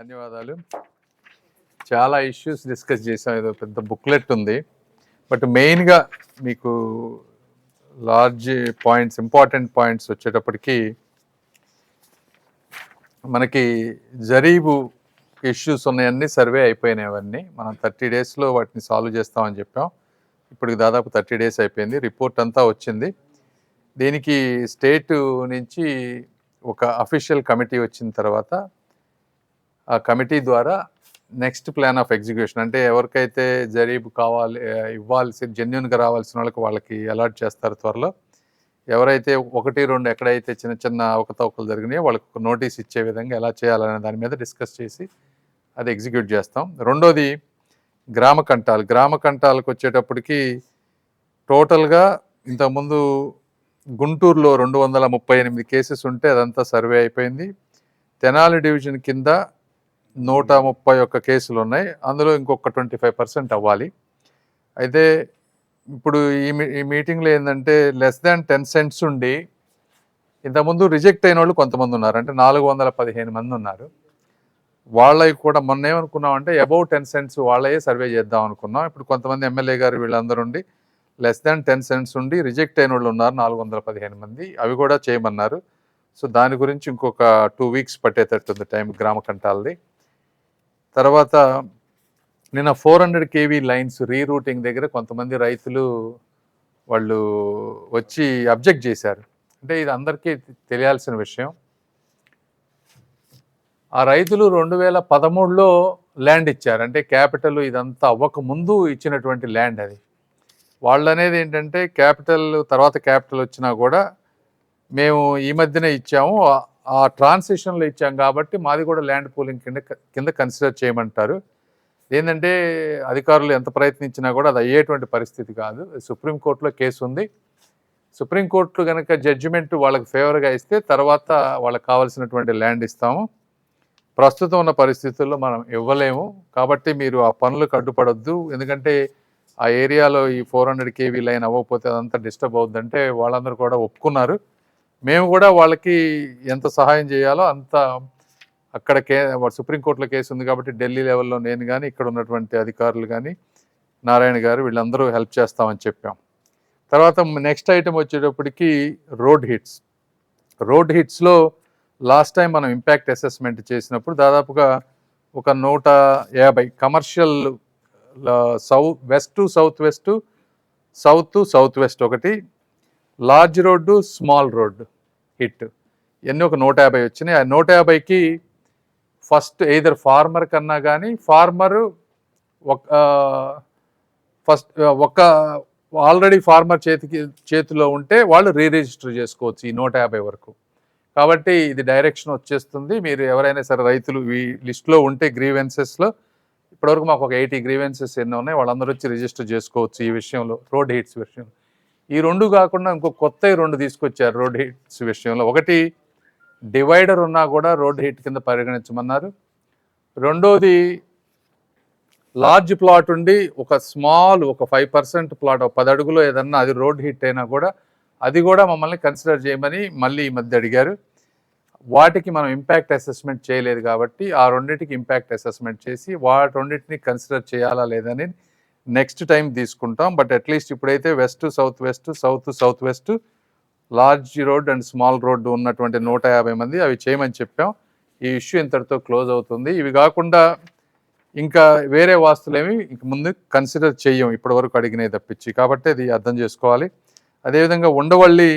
ధన్యవాదాలు. చాలా issues discuss చేసాం. ఏదో పెద్ద బుక్లెట్ ఉంది, బట్ మెయిన్గా మీకు లార్జ్ పాయింట్స్, ఇంపార్టెంట్ పాయింట్స్ వచ్చేటప్పటికి మనకి జరీబు ఇష్యూస్ ఉన్నాయన్నీ సర్వే అయిపోయినాయి. అవన్నీ మనం 30 డేస్లో వాటిని సాల్వ్ చేస్తామని చెప్పాం. ఇప్పుడు దాదాపు 30 డేస్ అయిపోయింది. రిపోర్ట్ అంతా వచ్చింది. దీనికి స్టేట్ నుంచి ఒక అఫీషియల్ కమిటీ వచ్చిన తర్వాత ఆ కమిటీ ద్వారా నెక్స్ట్ ప్లాన్ ఆఫ్ ఎగ్జిక్యూషన్, అంటే ఎవరికైతే జరీబు కావాలి, ఇవ్వాల్సి జెన్యున్గా రావాల్సిన వాళ్ళకి అలాట్ చేస్తారు త్వరలో. ఎవరైతే 1-2 ఎక్కడైతే చిన్న చిన్న అవకతవకలు జరిగినాయో వాళ్ళకి ఒక నోటీస్ ఇచ్చే విధంగా ఎలా చేయాలనే దాని మీద డిస్కస్ చేసి అది ఎగ్జిక్యూట్ చేస్తాం. రెండోది గ్రామ కంటాలు. గ్రామ కంటాలకు వచ్చేటప్పటికి టోటల్గా ఇంతకుముందు గుంటూరులో 238 కేసెస్ ఉంటే అదంతా సర్వే అయిపోయింది. తెనాలి డివిజన్ కింద 131 కేసులు ఉన్నాయి. అందులో ఇంకొక 25% అవ్వాలి. అయితే ఇప్పుడు ఈ మీటింగ్లో ఏంటంటే <10 cents ఉండి ఇంతకుముందు రిజెక్ట్ అయిన వాళ్ళు కొంతమంది ఉన్నారు, అంటే 415 మంది ఉన్నారు. వాళ్ళకి కూడా మొన్న ఏమనుకున్నామంటే అబౌవ్ 10 cents వాళ్ళే సర్వే చేద్దాం అనుకున్నాం. ఇప్పుడు కొంతమంది ఎమ్మెల్యే గారు వీళ్ళందరూ ఉండి <10 cents ఉండి రిజెక్ట్ అయిన వాళ్ళు ఉన్నారు 415 మంది, అవి కూడా చేయమన్నారు. సో దాని గురించి ఇంకొక 2 weeks పట్టేటట్టుంది టైం గ్రామ కంటాలది. తర్వాత నిన్న 400 kV లైన్స్ రీరూటింగ్ దగ్గర కొంతమంది రైతులు వాళ్ళు వచ్చి అబ్జెక్ట్ చేశారు. అంటే ఇది అందరికీ తెలియాల్సిన విషయం. ఆ రైతులు 2013లో ల్యాండ్ ఇచ్చారు, అంటే క్యాపిటల్ ఇదంతా అవ్వక ముందు ఇచ్చినటువంటి ల్యాండ్ అది. వాళ్ళు అనేది ఏంటంటే క్యాపిటల్ తర్వాత క్యాపిటల్ వచ్చినా కూడా మేము ఈ మధ్యనే ఇచ్చాము, ఆ ట్రాన్సిషన్లో ఇచ్చాం కాబట్టి మాది కూడా ల్యాండ్ పూలింగ్ కింద కన్సిడర్ చేయమంటారు. ఏంటంటే అధికారులు ఎంత ప్రయత్నించినా కూడా అది అయ్యేటువంటి పరిస్థితి కాదు. సుప్రీంకోర్టులో కేసు ఉంది. సుప్రీంకోర్టు కనుక జడ్జిమెంట్ వాళ్ళకి ఫేవర్గా ఇస్తే తర్వాత వాళ్ళకి కావాల్సినటువంటి ల్యాండ్ ఇస్తాము. ప్రస్తుతం ఉన్న పరిస్థితుల్లో మనం ఇవ్వలేము. కాబట్టి మీరు ఆ పనులకు అడ్డుపడొద్దు, ఎందుకంటే ఆ ఏరియాలో ఈ 400 kV లైన్ అవ్వకపోతే అదంతా డిస్టర్బ్ అవుద్దంటే వాళ్ళందరూ కూడా ఒప్పుకున్నారు. మేము కూడా వాళ్ళకి ఎంత సహాయం చేయాలో అంత, అక్కడ సుప్రీంకోర్టులో కేసు ఉంది కాబట్టి ఢిల్లీ లెవెల్లో నేను కానీ ఇక్కడ ఉన్నటువంటి అధికారులు కానీ నారాయణ గారు వీళ్ళందరూ హెల్ప్ చేస్తామని చెప్పాం. తర్వాత నెక్స్ట్ ఐటమ్ వచ్చేటప్పటికి రోడ్ హిట్స్. రోడ్ హిట్స్లో లాస్ట్ టైం మనం ఇంపాక్ట్ అసెస్మెంట్ చేసినప్పుడు దాదాపుగా ఒక 150 commercial west to south west, south to south west ఒకటి, large road, small road hit ఇవన్నీ ఒక 150 వచ్చినాయి. ఆ 150కి ఫస్ట్ ఎయిదర్ ఫార్మర్ కన్నా కానీ ఫార్మరు ఒక ఆల్రెడీ ఫార్మర్ చేతిలో ఉంటే వాళ్ళు రిజిస్టర్ చేసుకోవచ్చు ఈ 150 వరకు. కాబట్టి ఇది డైరెక్షన్ వచ్చేస్తుంది. మీరు ఎవరైనా సరే రైతులు ఈ లిస్ట్లో ఉంటే గ్రీవెన్సెస్లో ఇప్పటివరకు మాకు ఒక 80 గ్రీవెన్సెస్ ఎన్నో ఉన్నాయి, వాళ్ళందరూ వచ్చి రిజిస్టర్ చేసుకోవచ్చు ఈ విషయంలో, రోడ్ హిట్స్ విషయంలో. ఈ 2 కాకుండా ఇంకో కొత్త 2 తీసుకొచ్చారు రోడ్ హిట్స్ విషయంలో. ఒకటి డివైడర్ ఉన్నా కూడా రోడ్ హిట్ కింద పరిగణించమన్నారు. రెండోది లార్జ్ ప్లాట్ ఉండి ఒక స్మాల్ ఒక 5% ప్లాట్ 10 అడుగులో ఏదన్నా అది రోడ్ హిట్ అయినా కూడా అది కూడా మమ్మల్ని కన్సిడర్ చేయమని మళ్ళీ ఈ మధ్య అడిగారు. వాటికి మనం ఇంపాక్ట్ అసెస్మెంట్ చేయలేదు కాబట్టి ఆ రెండింటికి ఇంపాక్ట్ అసెస్మెంట్ చేసి వాటి రెండింటిని కన్సిడర్ చేయాలా లేదని నెక్స్ట్ టైం తీసుకుంటాం. బట్ అట్లీస్ట్ ఇప్పుడైతే west south west, south south west, large road and small road ఉన్నటువంటి 150 మంది అవి చేయమని చెప్పాం. ఈ ఇష్యూ ఇంతటితో క్లోజ్ అవుతుంది. ఇవి కాకుండా ఇంకా వేరే వాస్తులేమి ఇంక ముందు కన్సిడర్ చెయ్యం ఇప్పటి వరకు అడిగినవి తప్పించి, కాబట్టి అది అర్థం చేసుకోవాలి. అదేవిధంగా ఉండవల్లి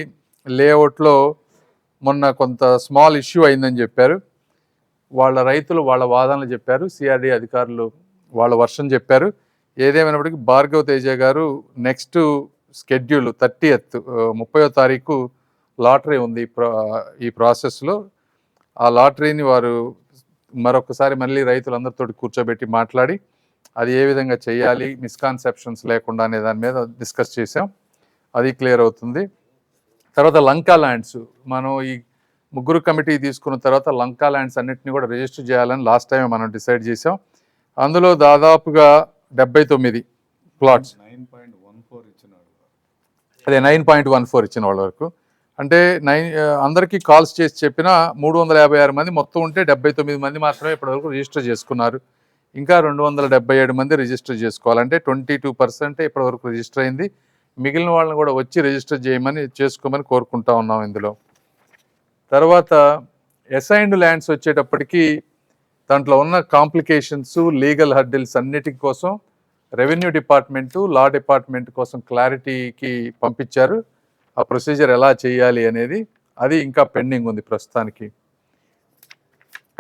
లేఅవుట్లో మొన్న కొంత స్మాల్ ఇష్యూ అయిందని చెప్పారు. వాళ్ళ రైతులు వాళ్ళ వాదనలు చెప్పారు, సిఆర్డీ అధికారులు వాళ్ళ వర్షన్ చెప్పారు. ఏదేమైనప్పటికీ భార్గవ్ తేజ గారు నెక్స్ట్ షెడ్యూల్ 30వ తారీఖు లాటరీ ఉంది ఈ ప్రాసెస్లో. ఆ లాటరీని వారు మరొకసారి మళ్ళీ రైతులందరితో కూర్చోబెట్టి మాట్లాడి అది ఏ విధంగా చేయాలి, మిస్కాన్సెప్షన్స్ లేకుండా అనే దాని మీద డిస్కస్ చేసాం. అది క్లియర్ అవుతుంది. తర్వాత లంకా ల్యాండ్స్ మనం ఈ 3 కమిటీ తీసుకున్న తర్వాత లంకా ల్యాండ్స్ అన్నింటినీ కూడా రిజిస్టర్ చేయాలని లాస్ట్ టైం మనం డిసైడ్ చేసాం. అందులో దాదాపుగా 79 ప్లాట్స్, అదే 9.14 ఇచ్చిన వాళ్ళ వరకు అంటే అందరికీ కాల్స్ చేసి చెప్పిన 356 మంది మొత్తం ఉంటే 79 మంది మాత్రమే ఇప్పటివరకు రిజిస్టర్ చేసుకున్నారు. ఇంకా 277 మంది రిజిస్టర్ చేసుకోవాలి. అంటే 22% ఇప్పటివరకు రిజిస్టర్ అయింది. మిగిలిన వాళ్ళని కూడా వచ్చి రిజిస్టర్ చేసుకోమని కోరుకుంటా ఉన్నాం ఇందులో. తర్వాత అసైన్డ్ ల్యాండ్స్ వచ్చేటప్పటికి దాంట్లో ఉన్న కాంప్లికేషన్స్, లీగల్ హర్డిల్స్ అన్నిటి కోసం రెవెన్యూ డిపార్ట్మెంటు, లా డిపార్ట్మెంట్ కోసం క్లారిటీకి పంపించారు. ఆ ప్రొసీజర్ ఎలా చేయాలి అనేది అది ఇంకా పెండింగ్ ఉంది ప్రస్తుతానికి.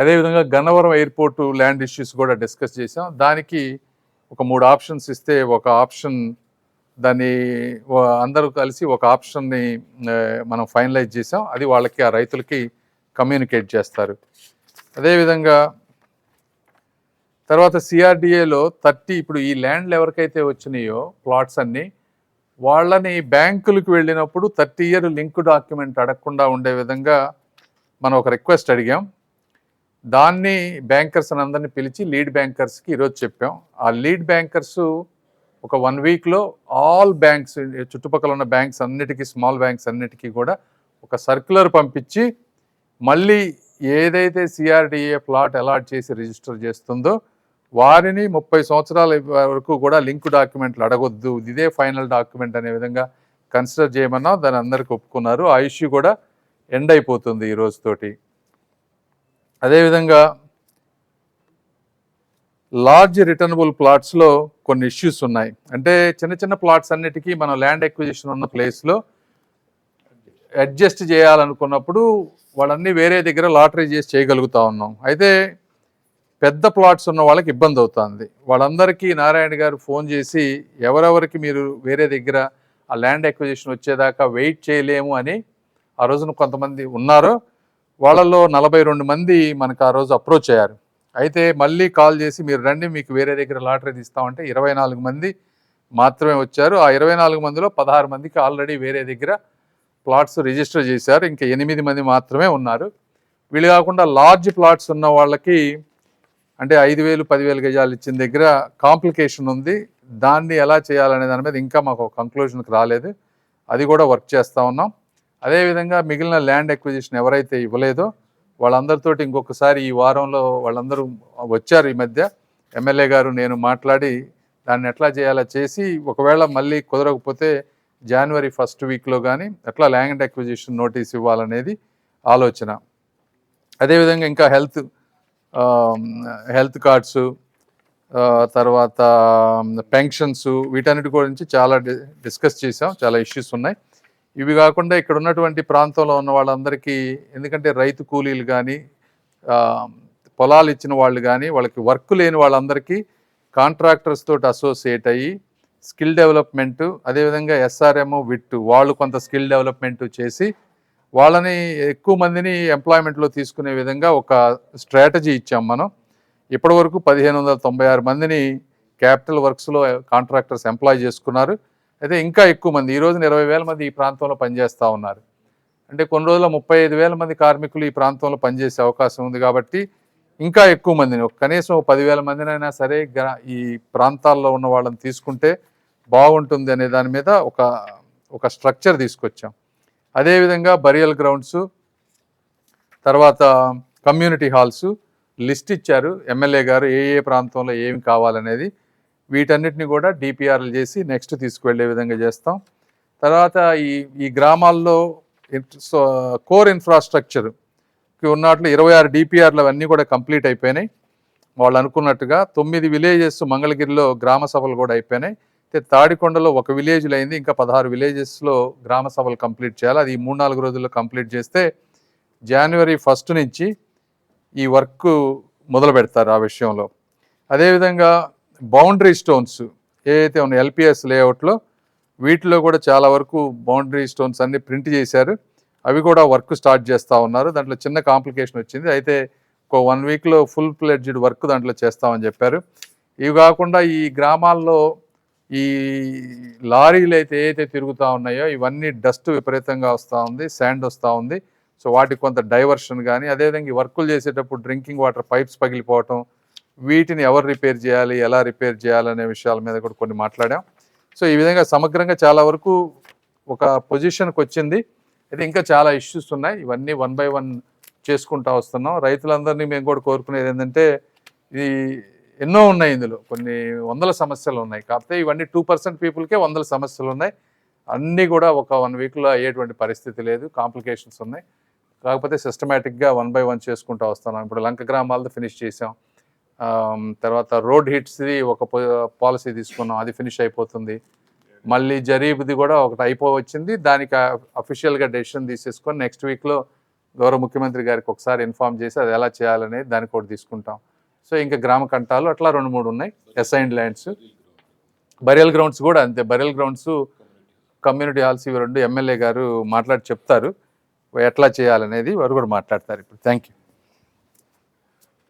అదేవిధంగా గన్నవరం ఎయిర్పోర్టు ల్యాండ్ ఇష్యూస్ కూడా డిస్కస్ చేసాం. దానికి ఒక 3 ఆప్షన్స్ ఇస్తే ఒక ఆప్షన్ దాన్ని అందరూ కలిసి ఒక ఆప్షన్ని మనం ఫైనలైజ్ చేసాం. అది వాళ్ళకి ఆ రైతులకి కమ్యూనికేట్ చేస్తారు. అదేవిధంగా తర్వాత సిఆర్డిఏలో 30 ఇప్పుడు ఈ ల్యాండ్లు ఎవరికైతే వచ్చినాయో ప్లాట్స్ అన్నీ వాళ్ళని బ్యాంకులకు వెళ్ళినప్పుడు 30 ఇయర్ లింక్ డాక్యుమెంట్ అడగకుండా ఉండే విధంగా మనం ఒక రిక్వెస్ట్ అడిగాం. దాన్ని బ్యాంకర్స్ అందరినీ పిలిచి లీడ్ బ్యాంకర్స్కి ఈరోజు చెప్పాం. ఆ లీడ్ బ్యాంకర్స్ ఒక 1 వీక్లో ఆల్ బ్యాంక్స్, చుట్టుపక్కల ఉన్న బ్యాంక్స్ అన్నిటికీ, స్మాల్ బ్యాంక్స్ అన్నిటికీ కూడా ఒక సర్క్యులర్ పంపించి మళ్ళీ ఏదైతే సిఆర్డిఏ ప్లాట్ అలాట్ చేసి రిజిస్టర్ చేస్తుందో వారిని 30 సంవత్సరాల వరకు కూడా లింక్ డాక్యుమెంట్లు అడగొద్దు, ఇదే ఫైనల్ డాక్యుమెంట్ అనే విధంగా కన్సిడర్ చేయమన్నా దాన్ని అందరికి ఒప్పుకున్నారు. ఆ ఇష్యూ కూడా ఎండ్ అయిపోతుంది ఈ రోజుతోటి. అదేవిధంగా లార్జ్ రిటర్నబుల్ ప్లాట్స్లో కొన్ని ఇష్యూస్ ఉన్నాయి. అంటే చిన్న చిన్న ప్లాట్స్ అన్నిటికీ మనం ల్యాండ్ ఎక్విజిషన్ ఉన్న ప్లేస్లో అడ్జస్ట్ చేయాలనుకున్నప్పుడు వాళ్ళన్నీ వేరే దగ్గర లాటరీ చేసి చేయగలుగుతా ఉన్నాం. అయితే పెద్ద ప్లాట్స్ ఉన్న వాళ్ళకి ఇబ్బంది అవుతుంది. వాళ్ళందరికీ నారాయణ గారు ఫోన్ చేసి ఎవరెవరికి మీరు వేరే దగ్గర ఆ ల్యాండ్ ఎక్విజిషన్ వచ్చేదాకా వెయిట్ చేయలేము అని ఆ రోజున కొంతమంది ఉన్నారో వాళ్ళలో 42 మంది మనకు ఆ రోజు అప్రోచ్ అయ్యారు. అయితే మళ్ళీ కాల్ చేసి మీరు రండి, మీకు వేరే దగ్గర లాటరీ తీస్తామంటే 24 మంది మాత్రమే వచ్చారు. ఆ 24 మందిలో 16 మందికి ఆల్రెడీ వేరే దగ్గర ప్లాట్స్ రిజిస్టర్ చేశారు. ఇంకా 8 మంది మాత్రమే ఉన్నారు. వీళ్ళు కాకుండా లార్జ్ ప్లాట్స్ ఉన్న వాళ్ళకి అంటే 5,000, 10,000 గజాలు ఇచ్చిన దగ్గర కాంప్లికేషన్ ఉంది. దాన్ని ఎలా చేయాలనే దాని మీద ఇంకా మాకు కంక్లూజన్కి రాలేదు. అది కూడా వర్క్ చేస్తూ ఉన్నాం. అదేవిధంగా మిగిలిన ల్యాండ్ ఎక్విజిషన్ ఎవరైతే ఇవ్వలేదో వాళ్ళందరితోటి ఇంకొకసారి ఈ వారంలో వాళ్ళందరూ వచ్చారు. ఈ మధ్య ఎమ్మెల్యే గారు నేను మాట్లాడి దాన్ని ఎట్లా చేయాలో చేసి ఒకవేళ మళ్ళీ కుదరకపోతే జనవరి 1st వీక్లో కానీ ఎట్లా ల్యాండ్ ఎక్విజిషన్ నోటీస్ ఇవ్వాలనేది ఆలోచన. అదేవిధంగా ఇంకా హెల్త్ కార్డ్స్, తర్వాత పెన్షన్స్, వీటన్నిటి గురించి చాలా డిస్కస్ చేసాం. చాలా ఇష్యూస్ ఉన్నాయి. ఇవి కాకుండా ఇక్కడ ఉన్నటువంటి ప్రాంతంలో ఉన్న వాళ్ళందరికీ, ఎందుకంటే రైతు కూలీలు కానీ పొలాలు ఇచ్చిన వాళ్ళు కానీ వాళ్ళకి వర్క్ లేని వాళ్ళందరికీ కాంట్రాక్టర్స్ తోటి అసోసియేట్ అయ్యి స్కిల్ డెవలప్మెంటు, అదేవిధంగా SRM, విట్ వాళ్ళు కొంత స్కిల్ డెవలప్మెంట్ చేసి వాళ్ళని ఎక్కువ మందిని ఎంప్లాయ్మెంట్లో తీసుకునే విధంగా ఒక స్ట్రాటజీ ఇచ్చాం మనం. ఇప్పటి వరకు 1596 మందిని క్యాపిటల్ వర్క్స్లో కాంట్రాక్టర్స్ ఎంప్లాయ్ చేసుకున్నారు. అయితే ఇంకా ఎక్కువ మంది, ఈ రోజున 20,000 మంది ఈ ప్రాంతంలో పనిచేస్తూ ఉన్నారు. అంటే కొన్ని రోజుల్లో 35,000 మంది కార్మికులు ఈ ప్రాంతంలో పనిచేసే అవకాశం ఉంది. కాబట్టి ఇంకా ఎక్కువ మందిని, కనీసం 10,000 మందినైనా సరే ఈ ప్రాంతాల్లో ఉన్న వాళ్ళని తీసుకుంటే బాగుంటుంది అనే దాని మీద ఒక స్ట్రక్చర్ తీసుకొచ్చాం. అదేవిధంగా బరియల్ గ్రౌండ్స్, తర్వాత కమ్యూనిటీ హాల్స్ లిస్ట్ ఇచ్చారు ఎమ్మెల్యే గారు, ఏ ప్రాంతంలో ఏమి కావాలనేది. వీటన్నిటిని కూడా DPRలు చేసి నెక్స్ట్ తీసుకువెళ్ళే విధంగా చేస్తాం. తర్వాత ఈ గ్రామాల్లో కోర్ ఇన్ఫ్రాస్ట్రక్చర్కి ఉన్నట్లు 26 DPRలు అవన్నీ కూడా కంప్లీట్ అయిపోయినాయి. వాళ్ళు అనుకున్నట్టుగా 9 విలేజెస్ మంగళగిరిలో గ్రామ సభలు కూడా అయిపోయినాయి. తాడికొండలో ఒక విలేజ్లో అయింది. ఇంకా 16 విలేజెస్లో గ్రామ సభలు కంప్లీట్ చేయాలి. అది 3-4 రోజుల్లో కంప్లీట్ చేస్తే జనవరి 1st నుంచి ఈ వర్క్ మొదలు పెడతారు ఆ విషయంలో. అదేవిధంగా బౌండరీ స్టోన్స్ ఏవైతే ఉన్నాయి LPS లేఅవుట్లో, వీటిలో కూడా చాలా వరకు బౌండరీ స్టోన్స్ అన్ని ప్రింట్ చేశారు. అవి కూడా వర్క్ స్టార్ట్ చేస్తూ ఉన్నారు. దాంట్లో చిన్న కాంప్లికేషన్ వచ్చింది. అయితే ఒక 1 వీక్లో ఫుల్ ఫ్లెడ్జ్డ్ వర్క్ దాంట్లో చేస్తామని చెప్పారు. ఇవి కాకుండా ఈ గ్రామాల్లో ఈ లారీలు ఏదైతే తిరుగుతూ ఉన్నాయో ఇవన్నీ డస్ట్ విపరీతంగా వస్తూ ఉంది, శాండ్ వస్తూ ఉంది. సో వాటికి కొంత డైవర్షన్ కానీ, అదేవిధంగా ఈ వర్కులు చేసేటప్పుడు డ్రింకింగ్ వాటర్ పైప్స్ పగిలిపోవటం, వీటిని ఎవరు రిపేర్ చేయాలి, ఎలా రిపేర్ చేయాలనే విషయాల మీద కూడా కొన్ని మాట్లాడాం. సో ఈ విధంగా సమగ్రంగా చాలా వరకు ఒక పొజిషన్కి వచ్చింది. అయితే ఇంకా చాలా ఇష్యూస్ ఉన్నాయి. ఇవన్నీ 1 బై 1 చేసుకుంటూ వస్తున్నాం. రైతులందరినీ మేము కూడా కోరుకునేది ఏంటంటే, ఇది ఎన్నో ఉన్నాయి, ఇందులో కొన్ని వందల సమస్యలు ఉన్నాయి. కాకపోతే ఇవన్నీ 2% పీపుల్కే వందల సమస్యలు ఉన్నాయి. అన్నీ కూడా ఒక 1 వీక్లో అయ్యేటువంటి పరిస్థితి లేదు, కాంప్లికేషన్స్ ఉన్నాయి. కాకపోతే సిస్టమేటిక్గా 1 బై 1 చేసుకుంటూ వస్తున్నాం. ఇప్పుడు లంక గ్రామాలతో ఫినిష్ చేసాం. తర్వాత రోడ్ హిట్స్ది ఒక పాలసీ తీసుకున్నాం, అది ఫినిష్ అయిపోతుంది. మళ్ళీ జరీబ్ది కూడా ఒకటి అయిపోవచ్చింది. దానికి అఫీషియల్గా డెసిషన్ తీసేసుకొని నెక్స్ట్ వీక్లో గౌరవ ముఖ్యమంత్రి గారికి ఒకసారి ఇన్ఫార్మ్ చేసి అది ఎలా చేయాలనేది దానికి కూడా తీసుకుంటాం. సో ఇంకా గ్రామ కంటాలు అట్లా 2-3 ఉన్నాయి అసైన్డ్ ల్యాండ్స్. బరియల్ గ్రౌండ్స్ కూడా అంతే. బరియల్ గ్రౌండ్స్, కమ్యూనిటీ హాల్స్ ఇవి 2 ఎమ్మెల్యే గారు మాట్లాడి చెప్తారు ఎట్లా చేయాలనేది, వారు కూడా మాట్లాడతారు ఇప్పుడు. Thank you.